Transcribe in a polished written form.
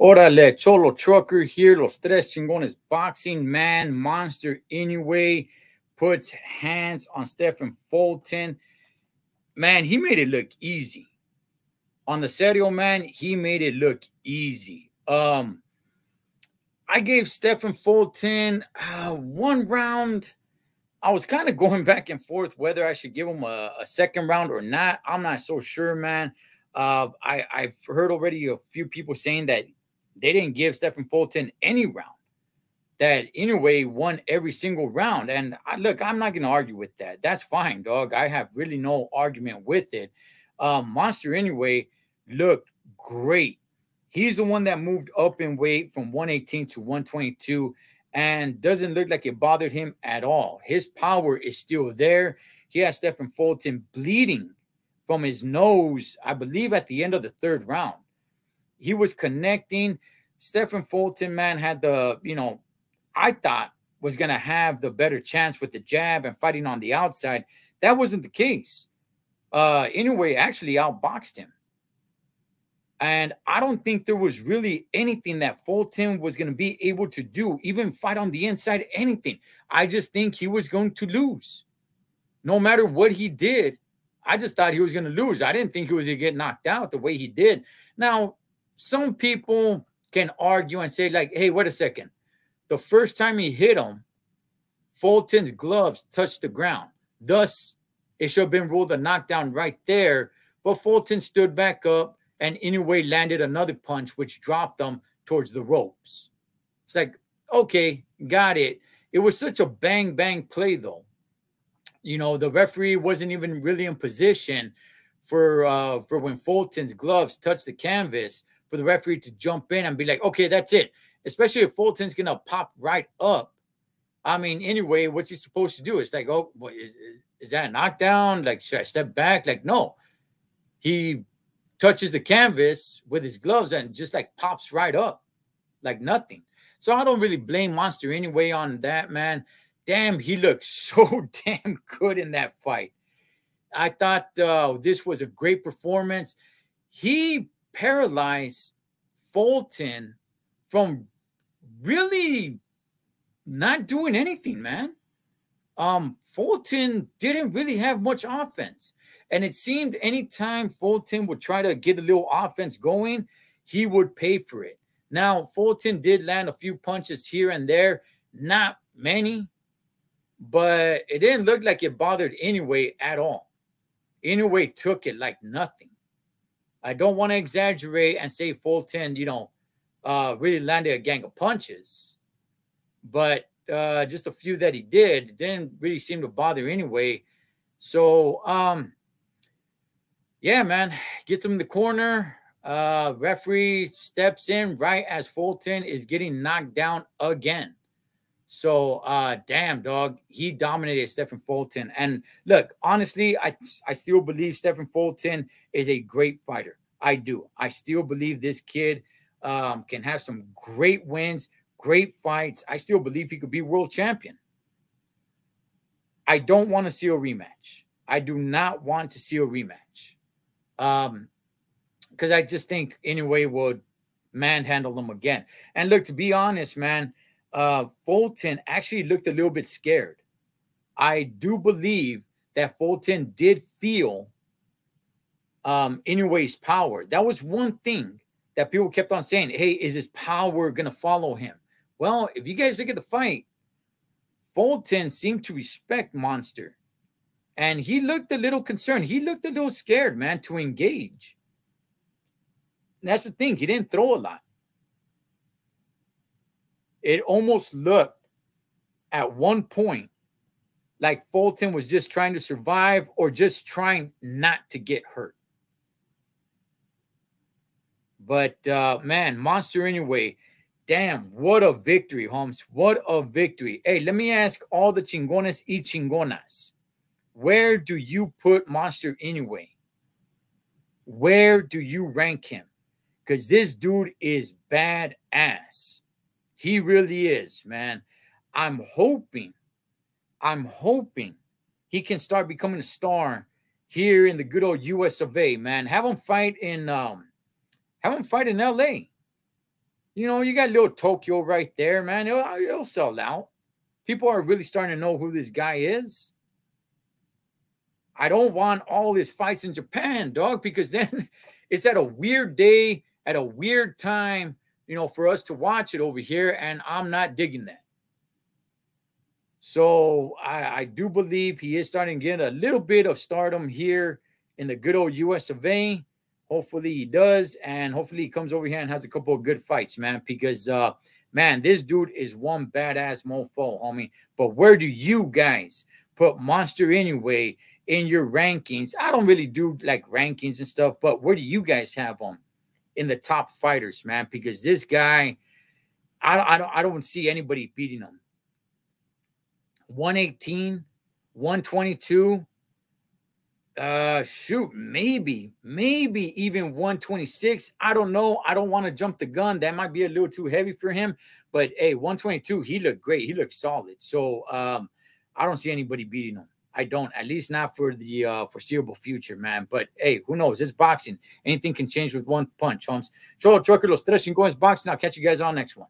Órale, Cholo Trucker here. Los Tres Chingones Boxing. Man, Monster Inoue puts hands on Stephen Fulton. Man, he made it look easy. On the serio, man, he made it look easy. I gave Stephen Fulton one round. I was kind of going back and forth whether I should give him a second round or not. I'm not so sure, man. I've heard already a few people saying that they didn't give Stephen Fulton any round, that Inoue won every single round. And look, I'm not going to argue with that. That's fine, dog. I have really no argument with it. Monster Inoue looked great. He's the one that moved up in weight from 118 to 122 and doesn't look like it bothered him at all. His power is still there. He has Stephen Fulton bleeding from his nose, I believe, at the end of the third round. He was connecting. Stephen Fulton, man, had the, I thought was going to have the better chance with the jab and fighting on the outside. That wasn't the case. Inoue actually outboxed him. And I don't think there was really anything that Fulton was going to be able to do, even fight on the inside, anything. I just think he was going to lose. No matter what he did, I just thought he was going to lose. I didn't think he was going to get knocked out the way he did. Now, some people can argue and say, like, hey, wait a second. The first time he hit him, Fulton's gloves touched the ground. Thus, it should have been ruled a knockdown right there. But Fulton stood back up, and Inoue landed another punch, which dropped them towards the ropes. It's like, okay, got it. It was such a bang-bang play, though. The referee wasn't even really in position for when Fulton's gloves touched the canvas for the referee to jump in and be like, okay, that's it. Especially if Fulton's going to pop right up. I mean, anyway, what's he supposed to do? It's like, oh, what is that a knockdown? Like, should I step back? Like, no. He touches the canvas with his gloves and just like pops right up like nothing. So I don't really blame Monster Inoue on that, man. Damn, he looked so damn good in that fight. I thought this was a great performance. He paralyzed Fulton from really not doing anything, man. Fulton didn't really have much offense. And it seemed anytime Fulton would try to get a little offense going, he would pay for it. Now, Fulton did land a few punches here and there, not many, but it didn't look like it bothered Inoue at all. Inoue took it like nothing. I don't want to exaggerate and say Fulton, really landed a gang of punches, but just a few that he did didn't really seem to bother Inoue. So, yeah, man, gets him in the corner. Referee steps in right as Fulton is getting knocked down again. So, damn, dog, he dominated Stephen Fulton. And look, honestly, I still believe Stephen Fulton is a great fighter. I do. I still believe this kid can have some great wins, great fights. I still believe he could be world champion. I don't want to see a rematch. I do not want to see a rematch. Because I just think Inoue would manhandle him again. And look, to be honest, man, Fulton actually looked a little bit scared. I do believe that Fulton did feel Inoue's power. That was one thing that people kept on saying, hey, is his power going to follow him? Well, if you guys look at the fight, Fulton seemed to respect Monster. And he looked a little concerned. He looked a little scared, man, to engage. And that's the thing. He didn't throw a lot. It almost looked at one point like Fulton was just trying to survive or just trying not to get hurt. But, man, Monster Inoue, damn, what a victory, Holmes. What a victory. Hey, let me ask all the chingones y chingonas. Where do you put Monster Inoue? Where do you rank him? Because this dude is badass. He really is, man. I'm hoping he can start becoming a star here in the good old US of A, man. Have him fight in LA. You know, you got little Tokyo right there, man. It'll sell out. People are really starting to know who this guy is. I don't want all his fights in Japan, dog, because then it's at a weird day, at a weird time, you know, for us to watch it over here, and I'm not digging that. So I do believe he is starting to get a little bit of stardom here in the good old US of A. Hopefully he does, and hopefully he comes over here and has a couple of good fights, man, because, man, this dude is one badass mofo, homie. But where do you guys put Monster Inoue in your rankings? I don't really do like rankings and stuff, but where do you guys have him in the top fighters, man? Because this guy, I don't see anybody beating him. 118, 122. Shoot, maybe even 126. I don't know. I don't want to jump the gun. That might be a little too heavy for him. But hey, 122, he looked great. He looked solid. So I don't see anybody beating him. I don't, at least not for the foreseeable future, man. But hey, who knows? It's boxing. Anything can change with one punch, Holmes. Cholo Trucker, Los Tres Chingones Boxing. I'll catch you guys on next one.